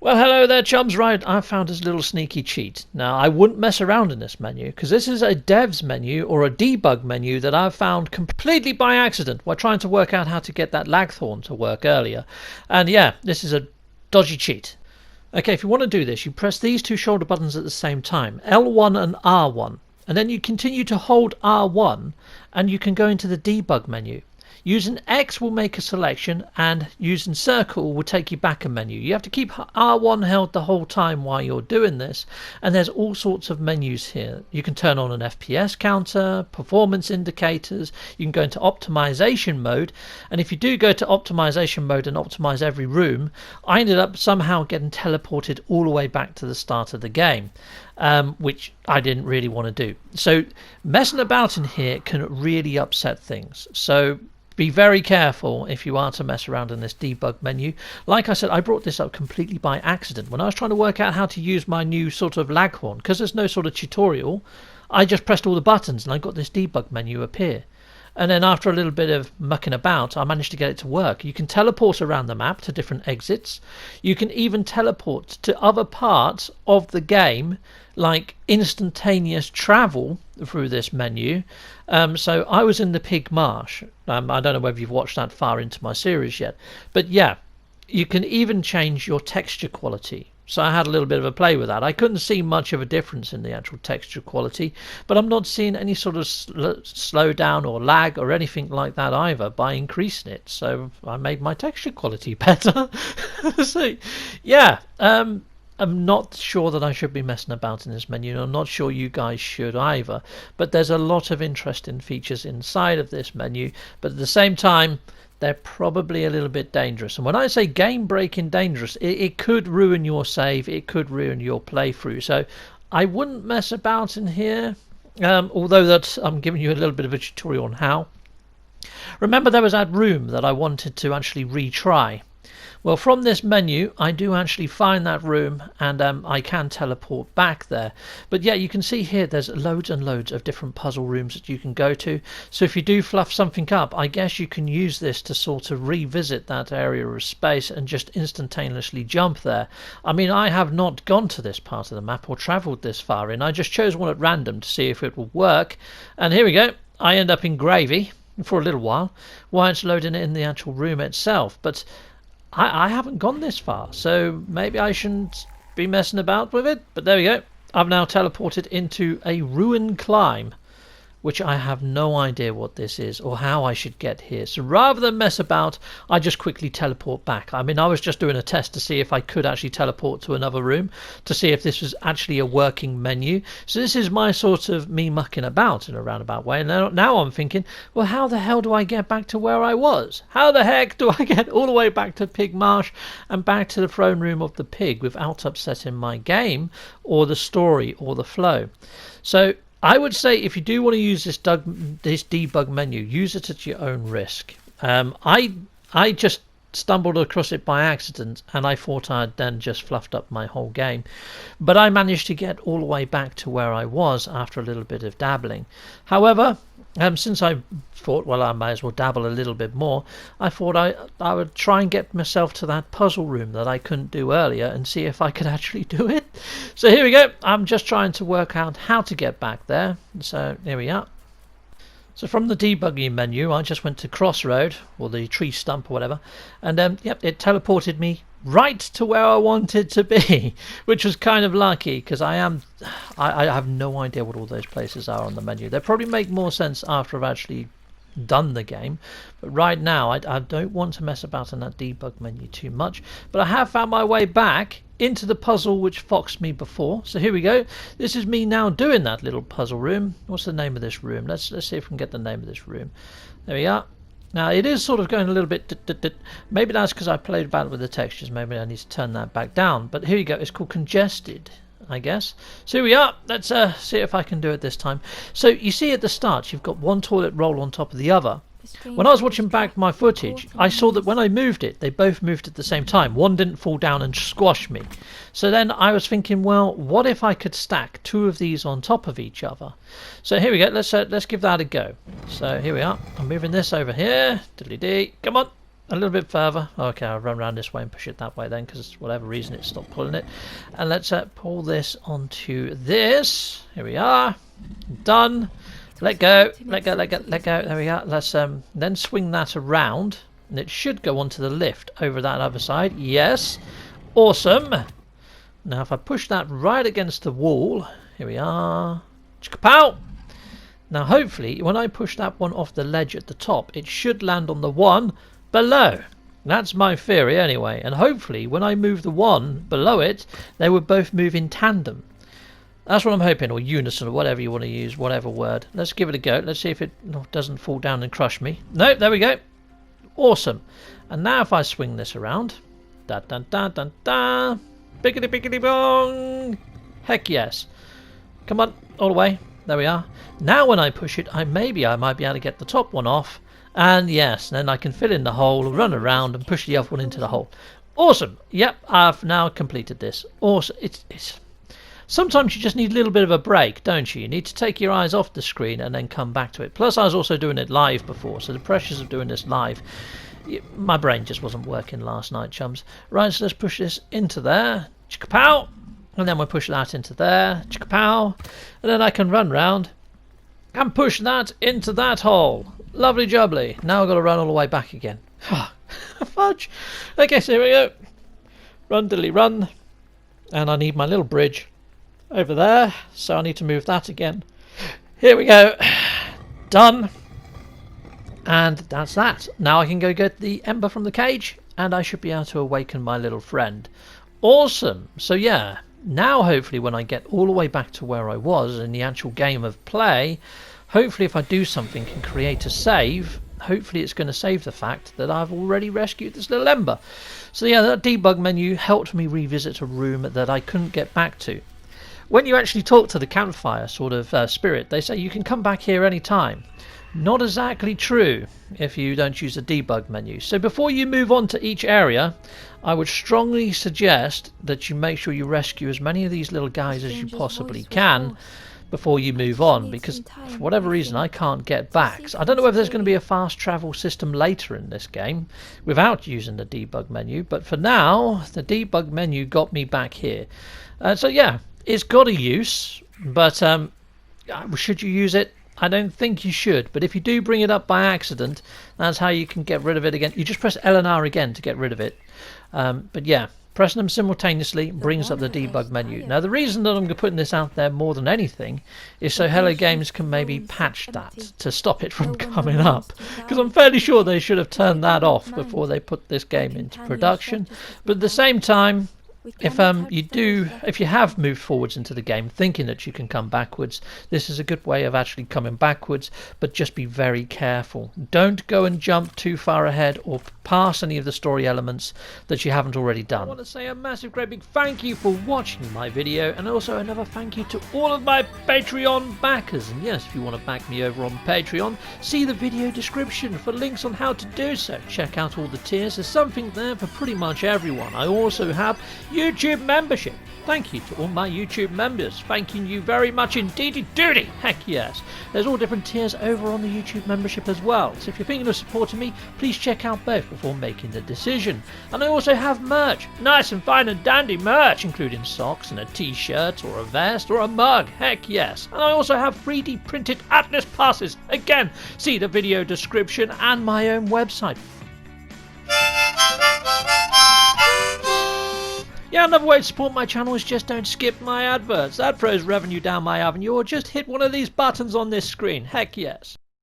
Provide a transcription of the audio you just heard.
Well, hello there, chums. Right, I found this little sneaky cheat. Now, I wouldn't mess around in this menu because this is a dev's menu or a debug menu that I've found completely by accident while trying to work out how to get that Lagthorn to work earlier. And yeah, this is a dodgy cheat. Okay, if you want to do this, you press these two shoulder buttons at the same time, L1 and R1. And then you continue to hold R1 and you can go into the debug menu. Using X will make a selection and using circle will take you back a menu. You have to keep R1 held the whole time while you're doing this, and there's all sorts of menus here. You can turn on an FPS counter, performance indicators, you can go into optimization mode, and if you do go to optimization mode and optimize every room, I ended up somehow getting teleported all the way back to the start of the game. Which I didn't really want to do. So messing about in here can really upset things. So be very careful if you are to mess around in this debug menu. Like I said, I brought this up completely by accident. When I was trying to work out how to use my new sort of Lagthorn, because there's no sort of tutorial, I just pressed all the buttons and I got this debug menu appear. And then after a little bit of mucking about, I managed to get it to work. You can teleport around the map to different exits. You can even teleport to other parts of the game, like instantaneous travel through this menu. So I was in the Pig Marsh. I don't know whether you've watched that far into my series yet. But yeah, you can even change your texture quality. So I had a little bit of a play with that. I couldn't see much of a difference in the actual texture quality, but I'm not seeing any sort of slowdown or lag or anything like that either by increasing it. So I made my texture quality better. So yeah, I'm not sure that I should be messing about in this menu, and I'm not sure you guys should either. But there's a lot of interesting features inside of this menu, but at the same time, they're probably a little bit dangerous. And when I say game breaking dangerous, it could ruin your save, it could ruin your playthrough. So I wouldn't mess about in here, although that I'm giving you a little bit of a tutorial on how. Remember, there was that room that I wanted to actually retry. Well, from this menu, I do actually find that room, and I can teleport back there. But yeah, you can see here there's loads and loads of different puzzle rooms that you can go to. So if you do fluff something up, I guess you can use this to sort of revisit that area of space and just instantaneously jump there. I mean, I have not gone to this part of the map or travelled this far in. I just chose one at random to see if it will work. And here we go. I end up in gravy for a little while it's loading it in the actual room itself. But I haven't gone this far, so maybe I shouldn't be messing about with it. But there we go. I've now teleported into a ruin climb, which I have no idea what this is or how I should get here. So rather than mess about, I just quickly teleport back. I mean, I was just doing a test to see if I could actually teleport to another room, to see if this was actually a working menu. So this is my sort of me mucking about in a roundabout way. And now I'm thinking, well, how the hell do I get back to where I was? How the heck do I get all the way back to Pig Marsh and back to the throne room of the pig without upsetting my game or the story or the flow? So I would say if you do want to use this debug menu, use it at your own risk. I just stumbled across it by accident, and I thought I'd then just fluffed up my whole game. But I managed to get all the way back to where I was after a little bit of dabbling. However, since I thought, well, I might as well dabble a little bit more, I thought I would try and get myself to that puzzle room that I couldn't do earlier and see if I could actually do it. So here we go. I'm just trying to work out how to get back there. So here we are. So from the debugging menu, I just went to Crossroad, or the tree stump or whatever, and yep, it teleported me right to where I wanted to be, which was kind of lucky because I have no idea what all those places are on the menu. They probably make more sense after I've actually done the game, but right now I don't want to mess about in that debug menu too much. But I have found my way back into the puzzle which foxed me before. So here we go. This is me now doing that little puzzle room. What's the name of this room? Let's see if we can get the name of this room. There we are. Now it is sort of going a little bit maybe that's because I played about with the textures. Maybe I need to turn that back down. But here you go. It's called congested, I guess. So here we are. Let's see if I can do it this time. So you see at the start you've got one toilet roll on top of the other. When I was watching back my footage, I saw that when I moved it, they both moved at the same time. One didn't fall down and squash me. So then I was thinking, well, what if I could stack two of these on top of each other? So here we go. Let's give that a go. So here we are. I'm moving this over here. Diddly-dee. Come on. A little bit further. Okay, I'll run around this way and push it that way then, because for whatever reason it stopped pulling it. And let's pull this onto this. Here we are. Done. Let go. Let go. Let go. Let go. There we are. Let's then swing that around, and it should go onto the lift over that other side. Yes. Awesome. Now if I push that right against the wall, here we are. Chicka-pow! Now hopefully when I push that one off the ledge at the top, it should land on the one below. That's my theory anyway, and hopefully when I move the one below it, they would both move in tandem. That's what I'm hoping, or unison, or whatever you want to use, whatever word. Let's give it a go. Let's see if it doesn't fall down and crush me. No, there we go. Awesome. And now if I swing this around, da da da da da, biggity biggity bong. Heck yes. Come on, all the way. There we are. Now when I push it, maybe I might be able to get the top one off. And yes, then I can fill in the hole, run around and push the other one into the hole. Awesome. Yep, I've now completed this. Awesome. It's sometimes you just need a little bit of a break, don't you? You need to take your eyes off the screen and then come back to it. Plus I was also doing it live before, so the pressures of doing this live, my brain just wasn't working last night, chums. Right, so let's push this into there. Chicka-pow! And then we'll push that into there. Chicka-pow! And then I can run round and push that into that hole. Lovely jubbly. Now I've got to run all the way back again. Fudge. Okay, so here we go. Run diddly run. And I need my little bridge over there. So I need to move that again. Here we go. Done. And that's that. Now I can go get the ember from the cage. And I should be able to awaken my little friend. Awesome. So yeah. Now hopefully when I get all the way back to where I was in the actual game of play, hopefully if I do something and create a save, hopefully it's going to save the fact that I've already rescued this little ember. So yeah, that debug menu helped me revisit a room that I couldn't get back to. When you actually talk to the campfire sort of spirit, they say you can come back here anytime. Not exactly true if you don't use the debug menu. So before you move on to each area, I would strongly suggest that you make sure you rescue as many of these little guys as you possibly can before you move on, because for whatever reason I can't get back. So I don't know whether there's going to be a fast travel system later in this game without using the debug menu, but for now the debug menu got me back here. So yeah, it's got a use, but should you use it? I don't think you should, but if you do bring it up by accident, that's how you can get rid of it again. You just press L and R again to get rid of it. But yeah, pressing them simultaneously brings up the debug menu. Now the reason that I'm putting this out there more than anything is so Hello Games can maybe patch that to stop it from coming up, because I'm fairly sure they should have turned that off before they put this game into production. But at the same time, if you have moved forwards into the game thinking that you can come backwards, this is a good way of actually coming backwards, but just be very careful. Don't go and jump too far ahead or past any of the story elements that you haven't already done. I want to say a massive great big thank you for watching my video, and also another thank you to all of my Patreon backers. And yes, if you want to back me over on Patreon, see the video description for links on how to do so. Check out all the tiers, there's something there for pretty much everyone. I also have YouTube membership. Thank you to all my YouTube members. Thanking you very much indeedy doody. Heck yes. There's all different tiers over on the YouTube membership as well. So if you're thinking of supporting me, please check out both before making the decision. And I also have merch. Nice and fine and dandy merch, including socks and a t-shirt or a vest or a mug. Heck yes. And I also have 3D printed Atlas passes. Again, see the video description and my own website. Yeah, another way to support my channel is just don't skip my adverts. That throws revenue down my avenue, or just hit one of these buttons on this screen. Heck yes.